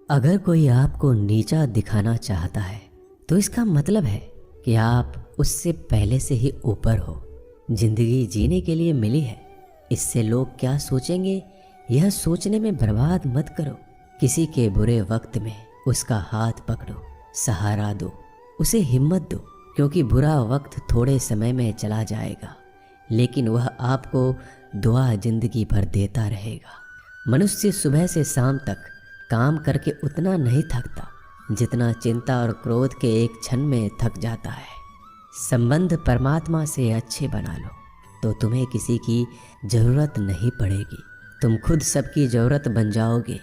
अगर कोई आपको नीचा दिखाना चाहता है तो इसका मतलब है कि आप उससे पहले से ही ऊपर हो। जिंदगी जीने के लिए मिली है, इससे लोग क्या सोचेंगे यह सोचने में बर्बाद मत करो। किसी के बुरे वक्त में उसका हाथ पकड़ो, सहारा दो, उसे हिम्मत दो, क्योंकि बुरा वक्त थोड़े समय में चला जाएगा लेकिन वह आपको दुआ जिंदगी भर देता रहेगा। मनुष्य सुबह से शाम तक काम करके उतना नहीं थकता जितना चिंता और क्रोध के एक क्षण में थक जाता है। संबंध परमात्मा से अच्छे बना लो तो तुम्हें किसी की ज़रूरत नहीं पड़ेगी, तुम खुद सबकी ज़रूरत बन जाओगे।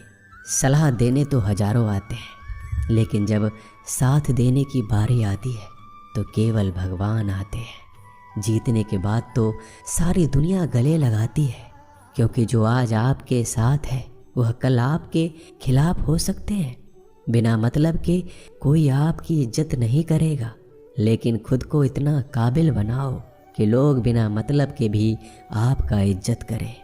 सलाह देने तो हजारों आते हैं लेकिन जब साथ देने की बारी आती है तो केवल भगवान आते हैं। जीतने के बाद तो सारी दुनिया गले लगाती है, क्योंकि जो आज आपके साथ है वह कल आपके खिलाफ हो सकते हैं। बिना मतलब के कोई आपकी इज्जत नहीं करेगा, लेकिन खुद को इतना काबिल बनाओ कि लोग बिना मतलब के भी आपका इज्जत करें।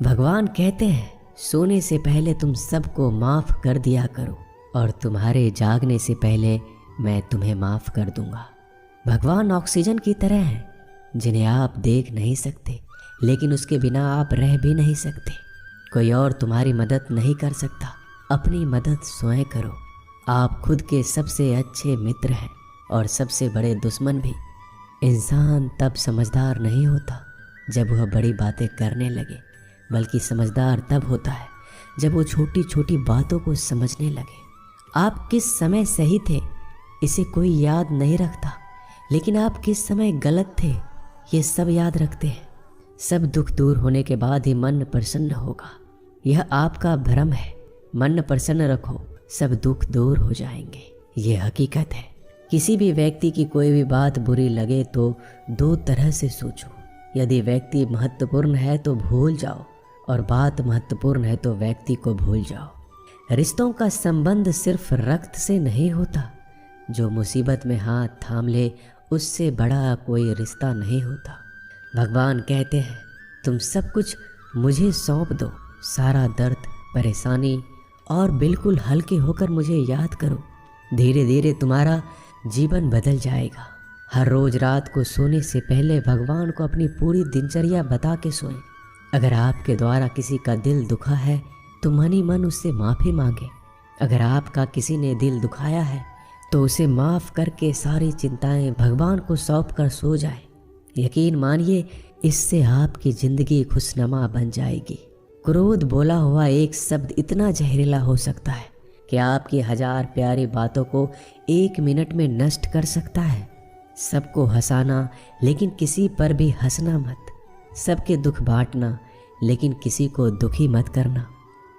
भगवान कहते हैं सोने से पहले तुम सबको माफ़ कर दिया करो और तुम्हारे जागने से पहले मैं तुम्हें माफ़ कर दूंगा। भगवान ऑक्सीजन की तरह हैं जिन्हें आप देख नहीं सकते लेकिन उसके बिना आप रह भी नहीं सकते। कोई और तुम्हारी मदद नहीं कर सकता, अपनी मदद स्वयं करो। आप खुद के सबसे अच्छे मित्र हैं और सबसे बड़े दुश्मन भी। इंसान तब समझदार नहीं होता जब वह बड़ी बातें करने लगे, बल्कि समझदार तब होता है जब वो छोटी छोटी बातों को समझने लगे। आप किस समय सही थे इसे कोई याद नहीं रखता, लेकिन आप किस समय गलत थे ये सब याद रखते हैं। सब दुख दूर होने के बाद ही मन प्रसन्न होगा, यह आपका भ्रम है। मन प्रसन्न रखो, सब दुख दूर हो जाएंगे, ये हकीकत है। किसी भी व्यक्ति की कोई भी बात बुरी लगे तो दो तरह से सोचो। यदि व्यक्ति महत्वपूर्ण है तो भूल जाओ और बात महत्वपूर्ण है तो व्यक्ति को भूल जाओ। रिश्तों का संबंध सिर्फ रक्त से नहीं होता, जो मुसीबत में हाथ थाम ले उससे बड़ा कोई रिश्ता नहीं होता। भगवान कहते हैं तुम सब कुछ मुझे सौंप दो, सारा दर्द परेशानी, और बिल्कुल हल्के होकर मुझे याद करो। धीरे धीरे तुम्हारा जीवन बदल जाएगा। हर रोज रात को सोने से पहले भगवान को अपनी पूरी दिनचर्या बता के सोएं। अगर आपके द्वारा किसी का दिल दुखा है तो मन ही मन उससे माफ़ी मांगे। अगर आपका किसी ने दिल दुखाया है तो उसे माफ़ करके सारी चिंताएं भगवान को सौंप कर सो जाए। यकीन मानिए इससे आपकी ज़िंदगी खुशनुमा बन जाएगी। क्रोध बोला हुआ एक शब्द इतना जहरीला हो सकता है कि आपकी हजार प्यारी बातों को एक मिनट में नष्ट कर सकता है। सबको हंसाना लेकिन किसी पर भी हंसना मत। सबके दुख बांटना लेकिन किसी को दुखी मत करना।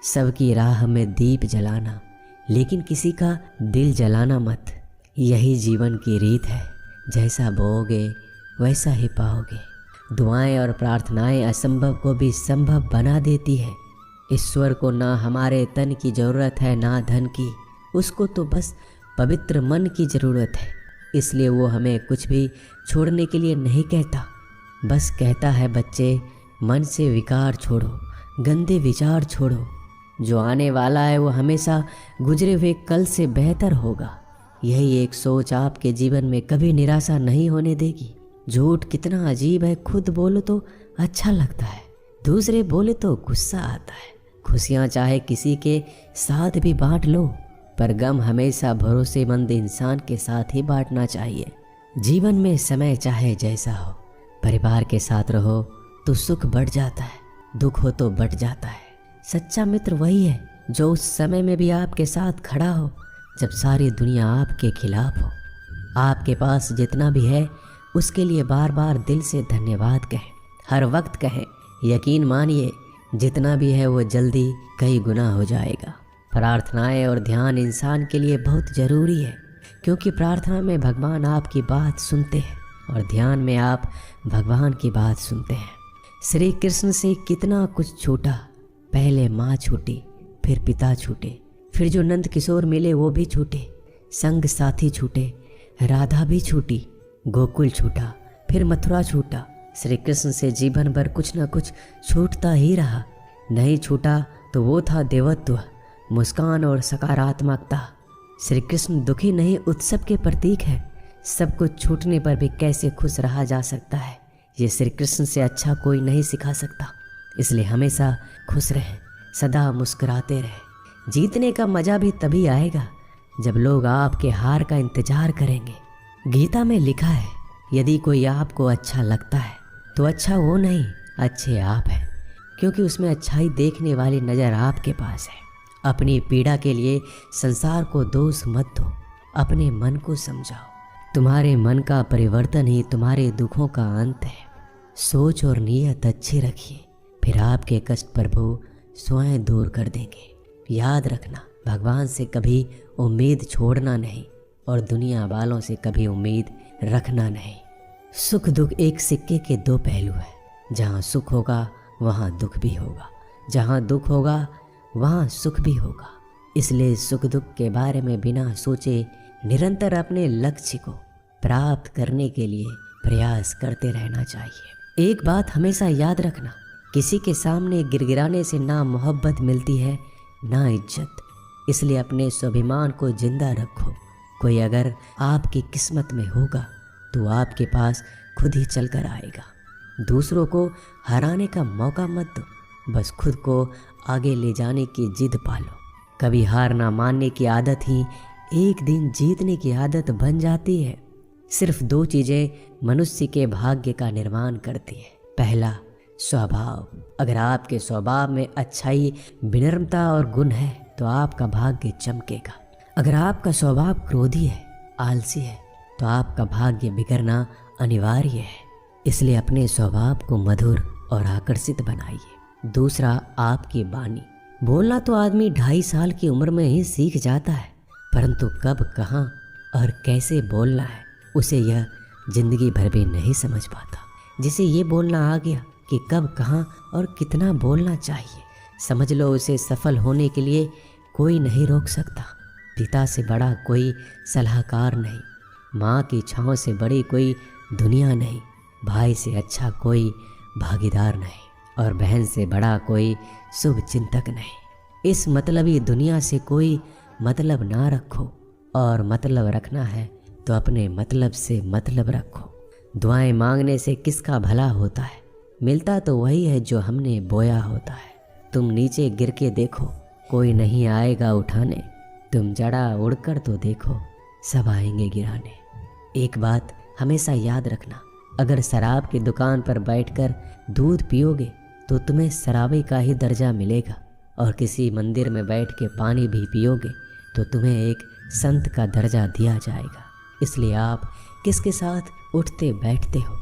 सबकी राह में दीप जलाना लेकिन किसी का दिल जलाना मत। यही जीवन की रीत है, जैसा बोओगे वैसा ही पाओगे। दुआएं और प्रार्थनाएं असंभव को भी संभव बना देती है। ईश्वर को ना हमारे तन की ज़रूरत है ना धन की, उसको तो बस पवित्र मन की ज़रूरत है। इसलिए वो हमें कुछ भी छोड़ने के लिए नहीं कहता, बस कहता है बच्चे मन से विकार छोड़ो, गंदे विचार छोड़ो। जो आने वाला है वो हमेशा गुजरे हुए कल से बेहतर होगा। यही एक सोच आपके जीवन में कभी निराशा नहीं होने देगी। झूठ कितना अजीब है, खुद बोलो तो अच्छा लगता है, दूसरे बोले तो गुस्सा आता है। खुशियाँ चाहे किसी के साथ भी बांट लो, पर गम हमेशा भरोसेमंद इंसान के साथ ही बांटना चाहिए। जीवन में समय चाहे जैसा हो, परिवार के साथ रहो तो सुख बढ़ जाता है, दुख हो तो बढ़ जाता है। सच्चा मित्र वही है जो उस समय में भी आपके साथ खड़ा हो जब सारी दुनिया आपके खिलाफ हो। आपके पास जितना भी है उसके लिए बार बार दिल से धन्यवाद कहें, हर वक्त कहें। यकीन मानिए जितना भी है वो जल्दी कई गुना हो जाएगा। प्रार्थनाएं और ध्यान इंसान के लिए बहुत ज़रूरी है, क्योंकि प्रार्थना में भगवान आपकी बात सुनते हैं और ध्यान में आप भगवान की बात सुनते हैं। श्री कृष्ण से कितना कुछ छूटा, पहले माँ छूटी, फिर पिता छूटे, फिर जो नंद किशोर मिले वो भी छूटे, संग साथी छूटे, राधा भी छूटी, गोकुल छूटा, फिर मथुरा छूटा। श्री कृष्ण से जीवन भर कुछ न कुछ छूटता ही रहा। नहीं छूटा तो वो था देवत्व, मुस्कान और सकारात्मकता। श्री कृष्ण दुखी नहीं उत्सव के प्रतीक है। सब कुछ छूटने पर भी कैसे खुश रहा जा सकता है, ये श्री कृष्ण से अच्छा कोई नहीं सिखा सकता। इसलिए हमेशा खुश रहें, सदा मुस्कुराते रहें। जीतने का मज़ा भी तभी आएगा जब लोग आपके हार का इंतजार करेंगे। गीता में लिखा है, यदि कोई आपको अच्छा लगता है तो अच्छा वो नहीं, अच्छे आप हैं, क्योंकि उसमें अच्छाई देखने वाली नज़र आपके पास है। अपनी पीड़ा के लिए संसार को दोष मत दो, अपने मन को समझाओ। तुम्हारे मन का परिवर्तन ही तुम्हारे दुखों का अंत है। सोच और नीयत अच्छी रखिए, फिर आपके कष्ट प्रभु स्वयं दूर कर देंगे। याद रखना, भगवान से कभी उम्मीद छोड़ना नहीं और दुनिया वालों से कभी उम्मीद रखना नहीं। सुख दुख एक सिक्के के दो पहलू हैं। जहाँ सुख होगा वहाँ दुख भी होगा, जहाँ दुख होगा वहाँ सुख भी होगा। इसलिए सुख दुख के बारे में बिना सोचे निरंतर अपने लक्ष्य को प्राप्त करने के लिए प्रयास करते रहना चाहिए। एक बात हमेशा याद रखना, किसी के सामने गिड़गिड़ाने से ना मोहब्बत मिलती है ना इज्जत। इसलिए अपने स्वाभिमान को जिंदा रखो। कोई अगर आपकी किस्मत में होगा तो आपके पास खुद ही चल कर आएगा। दूसरों को हराने का मौका मत दो, बस खुद को आगे ले जाने की जिद पालो। कभी हार ना मानने की आदत ही एक दिन जीतने की आदत बन जाती है। सिर्फ दो चीज़ें मनुष्य के भाग्य का निर्माण करती है। पहला, स्वभाव। अगर आपके स्वभाव में अच्छाई, विनम्रता और गुण है तो आपका भाग्य चमकेगा। अगर आपका स्वभाव क्रोधी है, आलसी है, तो आपका भाग्य बिगड़ना अनिवार्य है। इसलिए अपने स्वभाव को मधुर और आकर्षित बनाइए। दूसरा, आपकी वाणी। बोलना तो आदमी 2.5 साल की उम्र में ही सीख जाता है, परंतु कब, कहाँ और कैसे बोलना है उसे यह जिंदगी भर भी नहीं समझ पाता। जिसे ये बोलना आ गया कि कब, कहाँ और कितना बोलना चाहिए, समझ लो उसे सफल होने के लिए कोई नहीं रोक सकता। पिता से बड़ा कोई सलाहकार नहीं, माँ की छाँव से बड़ी कोई दुनिया नहीं, भाई से अच्छा कोई भागीदार नहीं और बहन से बड़ा कोई शुभ चिंतक नहीं। इस मतलबी दुनिया से कोई मतलब ना रखो, और मतलब रखना है तो अपने मतलब से मतलब रखो। दुआएं मांगने से किसका भला होता है? मिलता तो वही है जो हमने बोया होता है। तुम नीचे गिर के देखो, कोई नहीं आएगा उठाने। तुम जड़ा उड़कर तो देखो, सब आएंगे गिराने। एक बात हमेशा याद रखना, अगर शराब की दुकान पर बैठकर दूध पियोगे तो तुम्हें शराबी का ही दर्जा मिलेगा, और किसी मंदिर में बैठ के पानी भी पियोगे तो तुम्हें एक संत का दर्जा दिया जाएगा। इसलिए आप किसके साथ उठते बैठते हो